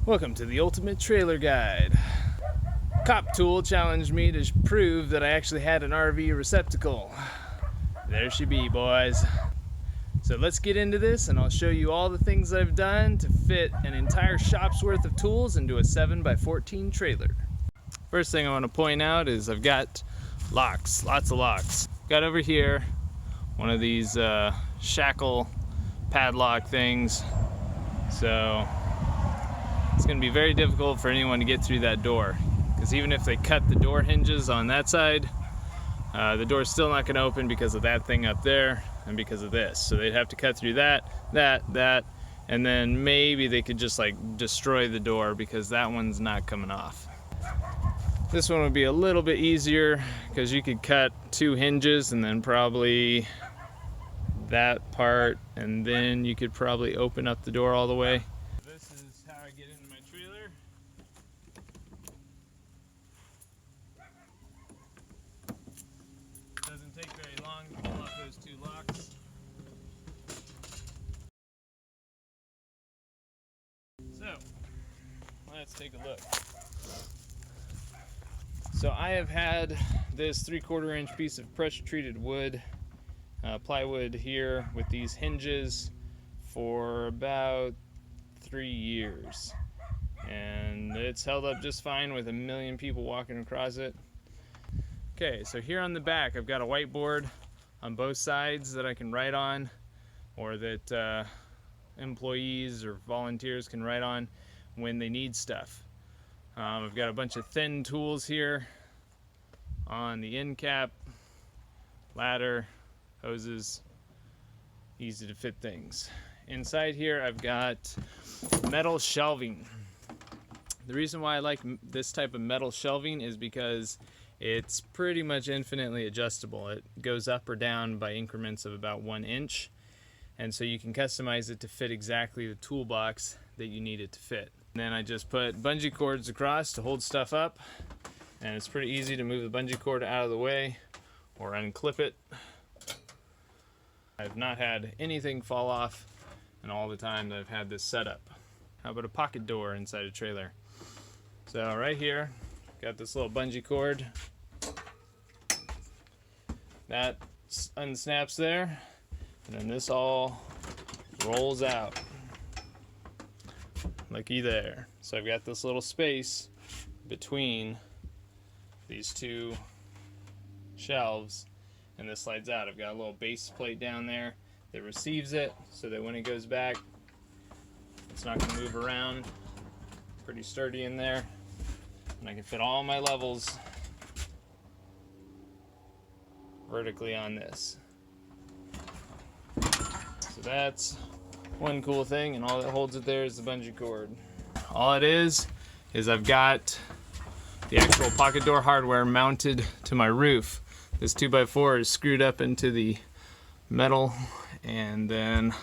Welcome to the Ultimate Trailer Guide. Cop Tool challenged me to prove that I actually had an RV receptacle. There she be, boys. So let's get into this and I'll show you all the things I've done to fit an entire shop's worth of tools into a 7x14 trailer. First thing I want to point out is I've got locks, lots of locks. Got over here one of these shackle padlock things. So it's going to be very difficult for anyone to get through that door, because even if they cut the door hinges on that side, the door's still not going to open because of that thing up there and because of this. So they'd have to cut through that, and then maybe they could just like destroy the door because that one's not coming off. This one would be a little bit easier because you could cut two hinges and then probably that part, and then you could probably open up the door all the way. This is how I get into my trailer. Doesn't take very long to pull off those two locks. So, let's take a look. So I have had this 3/4 inch piece of pressure treated wood, plywood here with these hinges for about 3 years. And it's held up just fine with a million people walking across it. Okay, so here on the back I've got a whiteboard on both sides that I can write on, or that employees or volunteers can write on when they need stuff. I've got a bunch of thin tools here on the end cap, ladder, hoses, easy to fit things. Inside here I've got metal shelving. The reason why I like this type of metal shelving is because it's pretty much infinitely adjustable. It goes up or down by increments of about 1 inch, and so you can customize it to fit exactly the toolbox that you need it to fit. And then I just put bungee cords across to hold stuff up, and it's pretty easy to move the bungee cord out of the way or unclip it. I've not had anything fall off in all the time that I've had this set up. How about a pocket door inside a trailer? So right here, got this little bungee cord. That unsnaps there, and then this all rolls out. Looky there. So I've got this little space between these two shelves, and this slides out. I've got a little base plate down there that receives it so that when it goes back, it's not going to move around. Pretty sturdy in there, and I can fit all my levels vertically on this. So that's one cool thing, and all that holds it there is the bungee cord. All it is I've got the actual pocket door hardware mounted to my roof. This 2x4 is screwed up into the metal, and then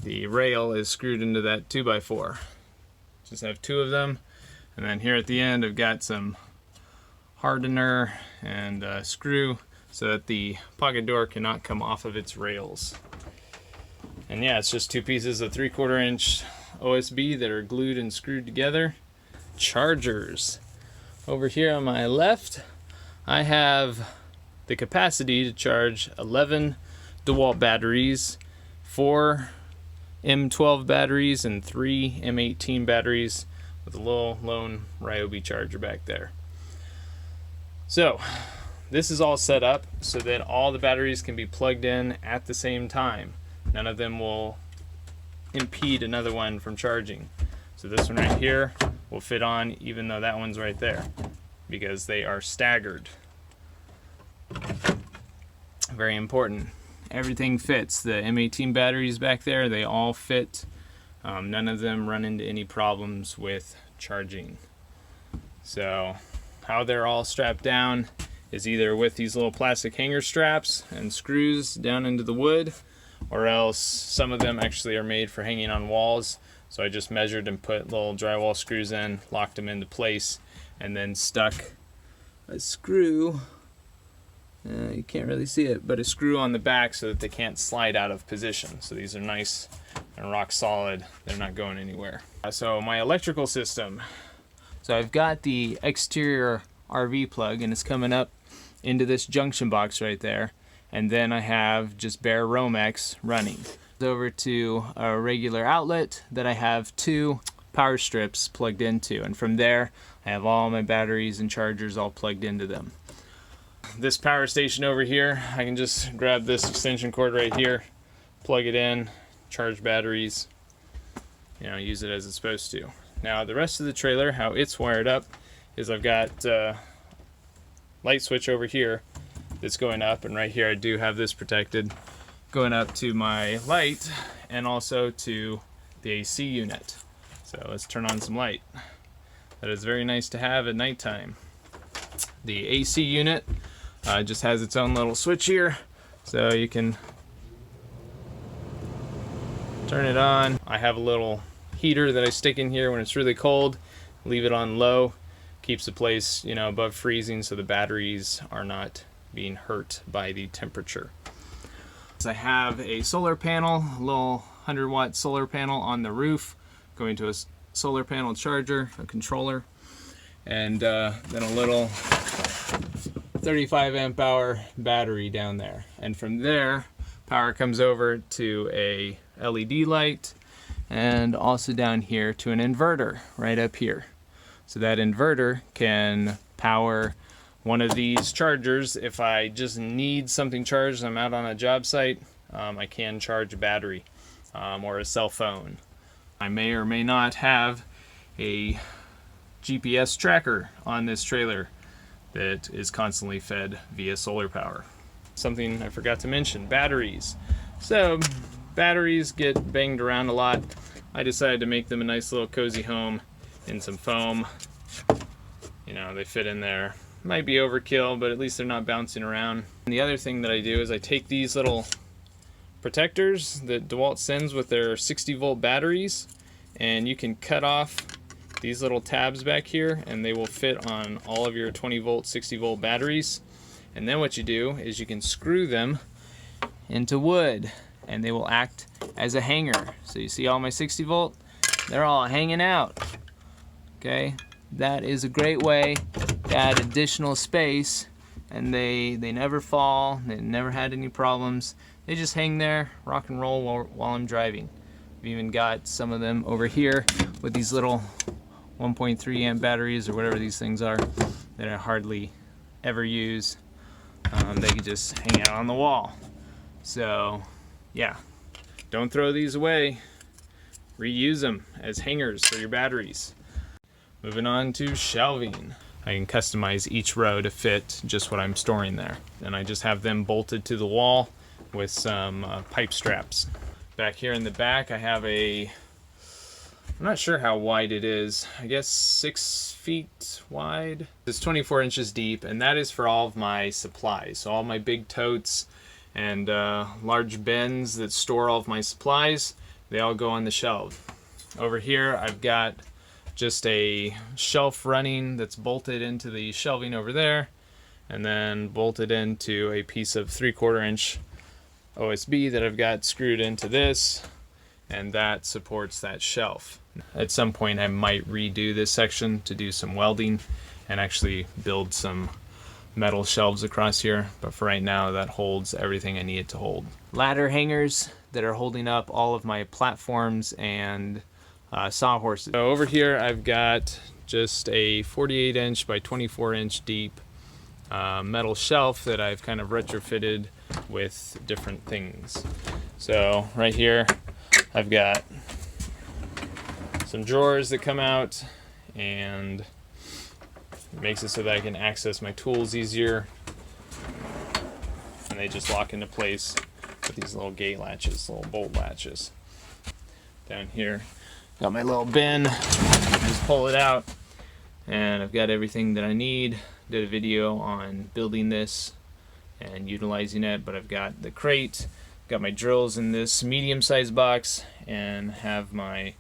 the rail is screwed into that 2x4. Just have two of them, and then here at the end I've got some hardener and a screw so that the pocket door cannot come off of its rails. And yeah, it's just two pieces of 3/4 inch OSB that are glued and screwed together. Chargers. Over here on my left, I have the capacity to charge 11 DeWalt batteries, 4 M12 batteries, and 3 M18 batteries with a little lone Ryobi charger back there. So this is all set up so that all the batteries can be plugged in at the same time. None of them will impede another one from charging. So this one right here will fit on even though that one's right there, because they are staggered. Very important. Everything fits. The M18 batteries back there, they all fit. None of them run into any problems with charging. So how they're all strapped down is either with these little plastic hanger straps and screws down into the wood, or else some of them actually are made for hanging on walls. So I just measured and put little drywall screws in, locked them into place, and then stuck a screw, you can't really see it, but a screw on the back so that they can't slide out of position. So these are nice and rock solid. They're not going anywhere. So my electrical system. So I've got the exterior RV plug, and it's coming up into this junction box right there. And then I have just bare Romex running. Over to a regular outlet that I have 2 power strips plugged into, and from there I have all my batteries and chargers all plugged into them. This power station over here, I can just grab this extension cord right here, plug it in, charge batteries, you know, use it as it's supposed to. Now the rest of the trailer, how it's wired up is I've got light switch over here that's going up, and right here I do have this protected, going up to my light and also to the AC unit. So let's turn on some light. That is very nice to have at nighttime. The AC unit just has its own little switch here, so you can turn it on. I have a little heater that I stick in here when it's really cold, leave it on low, keeps the place, you know, above freezing so the batteries are not being hurt by the temperature. I have a solar panel, a little 100-watt solar panel on the roof, going to a solar panel charger, a controller, and then a little 35 amp hour battery down there. And from there, power comes over to a LED light, and also down here to an inverter right up here. So that inverter can power one of these chargers. If I just need something charged, I'm out on a job site, I can charge a battery or a cell phone. I may or may not have a GPS tracker on this trailer that is constantly fed via solar power. Something I forgot to mention, batteries. So batteries get banged around a lot. I decided to make them a nice little cozy home in some foam. You know, they fit in there. Might be overkill, but at least they're not bouncing around. And the other thing that I do is I take these little protectors that DeWalt sends with their 60-volt batteries, and you can cut off these little tabs back here and they will fit on all of your 20-volt, 60-volt batteries. And then what you do is you can screw them into wood and they will act as a hanger. So you see all my 60-volt, they're all hanging out. Okay, that is a great way to add additional space, and they never fall, they never had any problems. They just hang there, rock and roll while I'm driving. I've even got some of them over here with these little 1.3 amp batteries or whatever these things are that I hardly ever use. They can just hang out on the wall. So yeah, don't throw these away. Reuse them as hangers for your batteries. Moving on to shelving. I can customize each row to fit just what I'm storing there. And I just have them bolted to the wall with some pipe straps. Back here in the back I have I'm not sure how wide it is, I guess 6 feet wide. It's 24 inches deep, and that is for all of my supplies. So all my big totes and large bins that store all of my supplies, they all go on the shelf. Over here I've got just a shelf running that's bolted into the shelving over there, and then bolted into a piece of 3/4 inch OSB that I've got screwed into this, and that supports that shelf. At some point I might redo this section to do some welding and actually build some metal shelves across here, but for right now that holds everything I need it to hold. Ladder hangers that are holding up all of my platforms and sawhorses. So over here I've got just a 48 inch by 24 inch deep metal shelf that I've kind of retrofitted with different things. So right here I've got some drawers that come out, and it makes it so that I can access my tools easier, and they just lock into place with these little gate latches, little bolt latches. Down here got my little bin, just pull it out, and I've got everything that I need. Did a video on building this and utilizing it, but I've got the crate, got my drills in this medium-sized box, and have my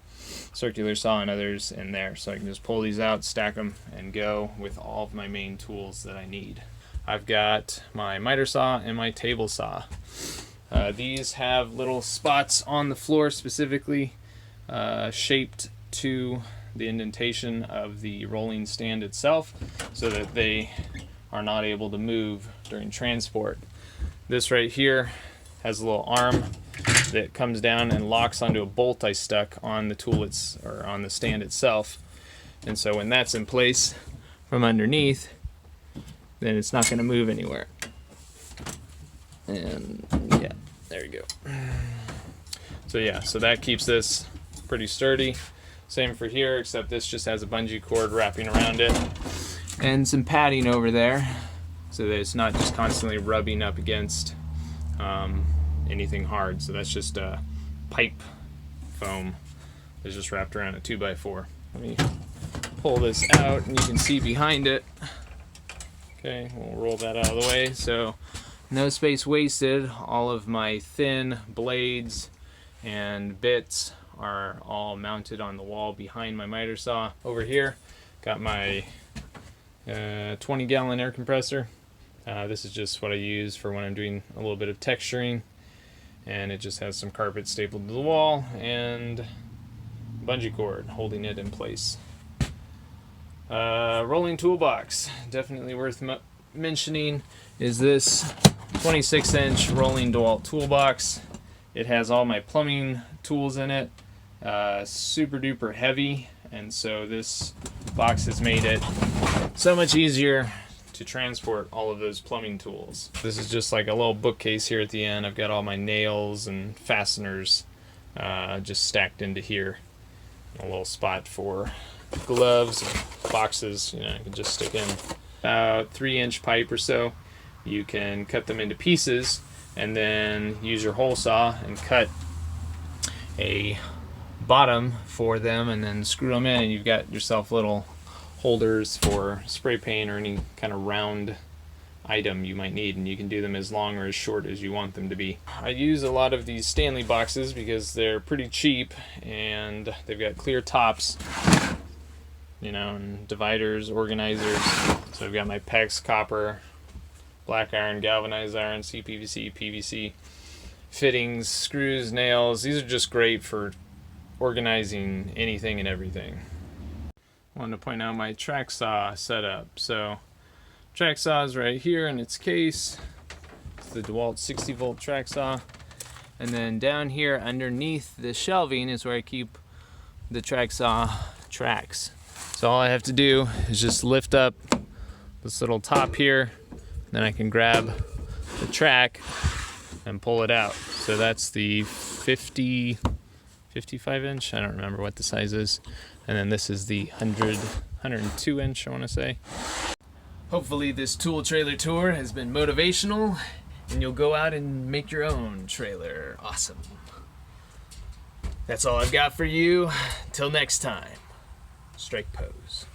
circular saw and others in there, so I can just pull these out, stack them, and go with all of my main tools that I need. I've got my miter saw and my table saw. These have little spots on the floor specifically shaped to the indentation of the rolling stand itself so that they are not able to move during transport. This right here has a little arm that comes down and locks onto a bolt I stuck on the tool or on the stand itself. And so when that's in place from underneath, then it's not going to move anywhere. And yeah, there you go. So yeah, so that keeps this pretty sturdy. Same for here, except this just has a bungee cord wrapping around it and some padding over there so that it's not just constantly rubbing up against anything hard. So that's just a pipe foam that's just wrapped around a 2x4. Let me pull this out and you can see behind it. Okay, we'll roll that out of the way. So no space wasted. All of my thin blades and bits are all mounted on the wall behind my miter saw. Over here, got my 20-gallon air compressor. This is just what I use for when I'm doing a little bit of texturing, and it just has some carpet stapled to the wall and bungee cord holding it in place. Rolling toolbox, definitely worth mentioning, is this 26-inch rolling DeWalt toolbox. It has all my plumbing tools in it, super duper heavy, and so this box has made it so much easier to transport all of those plumbing tools. This is just like a little bookcase here at the end. I've got all my nails and fasteners just stacked into here. A little spot for gloves and boxes, you can just stick in about 3-inch pipe or so. You can cut them into pieces and then use your hole saw and cut a bottom for them and then screw them in, and you've got yourself little holders for spray paint or any kind of round item you might need, and you can do them as long or as short as you want them to be. I use a lot of these Stanley boxes because they're pretty cheap and they've got clear tops, and dividers, organizers. So I've got my PEX, copper, black iron, galvanized iron, CPVC, PVC, fittings, screws, nails. These are just great for organizing anything and everything. I wanted to point out my track saw setup. So track saw is right here in its case. It's the DeWalt 60-volt track saw. And then down here underneath the shelving is where I keep the track saw tracks. So all I have to do is just lift up this little top here, then I can grab the track and pull it out. So that's the 55 inch, I don't remember what the size is. And then this is the 102 inch, I want to say. Hopefully this tool trailer tour has been motivational and you'll go out and make your own trailer awesome. That's all I've got for you. Till next time, strike pose.